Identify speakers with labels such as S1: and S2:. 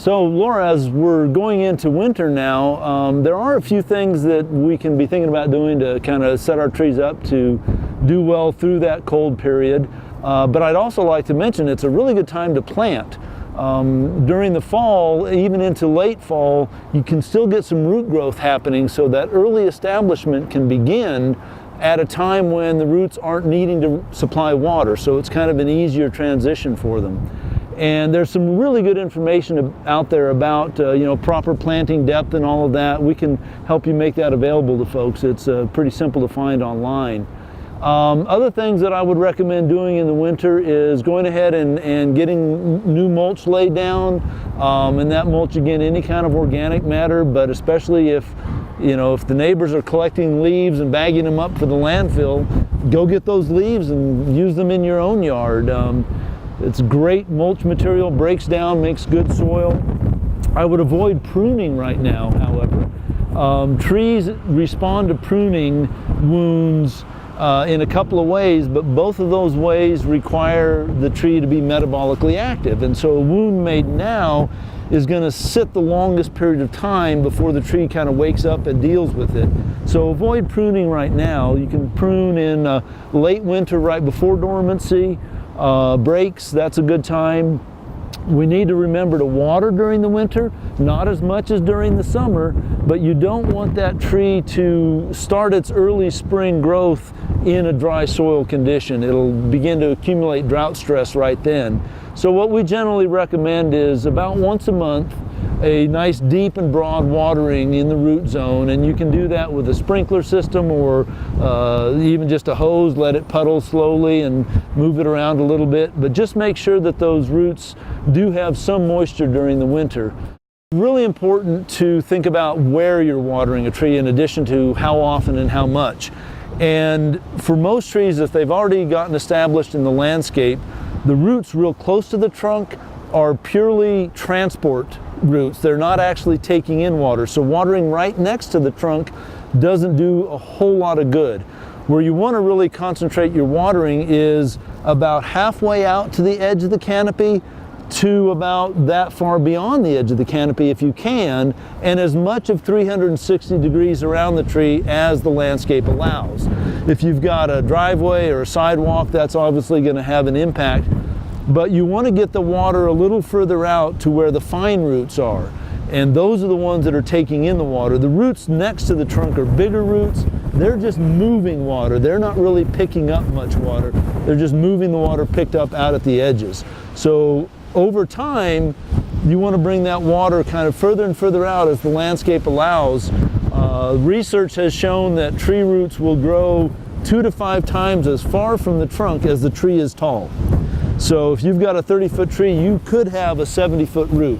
S1: So Laura, as we're going into winter now, there are a few things that we can be thinking about doing to kind of set our trees up to do well through that cold period. But I'd also like to mention it's a really good time to plant. During the fall, even into late fall, you can still get some root growth happening, so that early establishment can begin at a time when the roots aren't needing to supply water. So it's kind of an easier transition for them. And there's some really good information out there about proper planting depth and all of that. We can help you make that available to folks. It's pretty simple to find online. Other things that I would recommend doing in the winter is going ahead and getting new mulch laid down. And that mulch, again, any kind of organic matter, but especially if the neighbors are collecting leaves and bagging them up for the landfill, go get those leaves and use them in your own yard. It's great mulch material, breaks down, makes good soil. I would avoid pruning right now, however. Trees respond to pruning wounds in a couple of ways, but both of those ways require the tree to be metabolically active. And so a wound made now is going to sit the longest period of time before the tree kind of wakes up and deals with it. So avoid pruning right now. You can prune in late winter right before dormancy. Breaks, that's a good time. We need to remember to water during the winter, not as much as during the summer, but you don't want that tree to start its early spring growth in a dry soil condition. It'll begin to accumulate drought stress right then. So what we generally recommend is about once a month, a nice deep and broad watering in the root zone, and you can do that with a sprinkler system or even just a hose. Let it puddle slowly and move it around a little bit, but just make sure that those roots do have some moisture during the winter. Really important to think about where you're watering a tree in addition to how often and how much. And for most trees, if they've already gotten established in the landscape, the roots real close to the trunk are purely transport roots. They're not actually taking in water. So watering right next to the trunk doesn't do a whole lot of good. Where you want to really concentrate your watering is about halfway out to the edge of the canopy to about that far beyond the edge of the canopy if you can, and as much of 360 degrees around the tree as the landscape allows. If you've got a driveway or a sidewalk, that's obviously going to have an impact. But you want to get the water a little further out to where the fine roots are. And those are the ones that are taking in the water. The roots next to the trunk are bigger roots. They're just moving water. They're not really picking up much water. They're just moving the water picked up out at the edges. So over time, you want to bring that water kind of further and further out as the landscape allows. Research has shown that tree roots will grow 2 to 5 times as far from the trunk as the tree is tall. So if you've got a 30-foot tree, you could have a 70-foot root.